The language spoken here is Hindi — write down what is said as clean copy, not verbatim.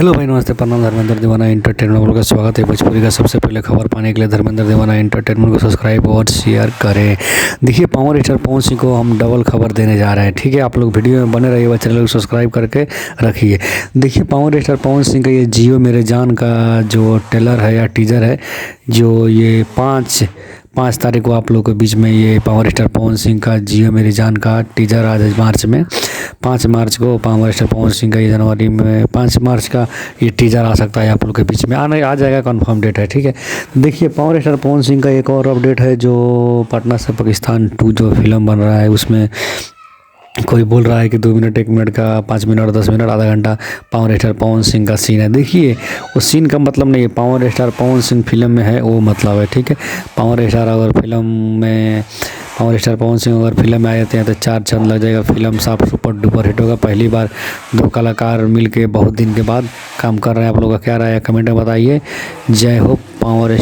हेलो भाई, नमस्ते, प्रणाम। धर्मेंद्र दीवाना एंटरटेनमेंट का स्वागत है। भोजपुरी का सबसे पहले खबर पाने के लिए धर्मेंद्र दीवाना एंटरटेनमेंट को सब्सक्राइब और शेयर करें। देखिए, पावर स्टार पवन सिंह को हम डबल खबर देने जा रहे हैं। ठीक है, आप लोग वीडियो में बने रहिएगा, चैनल को सब्सक्राइब करके रखिए। देखिए, पावर स्टार पवन सिंह का ये जियो मेरे जान का जो ट्रेलर है या टीजर है, जो ये 5 तारीख को आप लोगों के बीच में ये पावर स्टार पवन सिंह का जियो मेरी जान का टीजर आज मार्च में 5 मार्च को पावर स्टार पवन सिंह का ये जनवरी में 5 मार्च का ये टीजर आ सकता है आप लोग के बीच में आ जाएगा। कंफर्म डेट है। ठीक है, देखिए, पावर स्टार पवन सिंह का एक और अपडेट है, जो पटना से पाकिस्तान 2 जो फिल्म बन रहा है, उसमें कोई बोल रहा है कि 2 मिनट 1 मिनट का 5 मिनट 10 मिनट आधा घंटा पावर स्टार पवन सिंह का सीन है। देखिए, उस सीन का मतलब नहीं है power star Pawan Singh film में है वो मतलब है। ठीक है, पावर स्टार अगर फिल्म में पावर स्टार पवन सिंह अगर फिल्म में आ जाते हैं तो 4 चांद लग जाएगा। फिल्म साफ सुपर डुपर हिट होगा। पहली बार 2 कलाकार मिलके बहुत दिन के बाद काम कर रहे हैं। आप लोगों का क्या राय है कमेंट में बताइए। जय हो पावर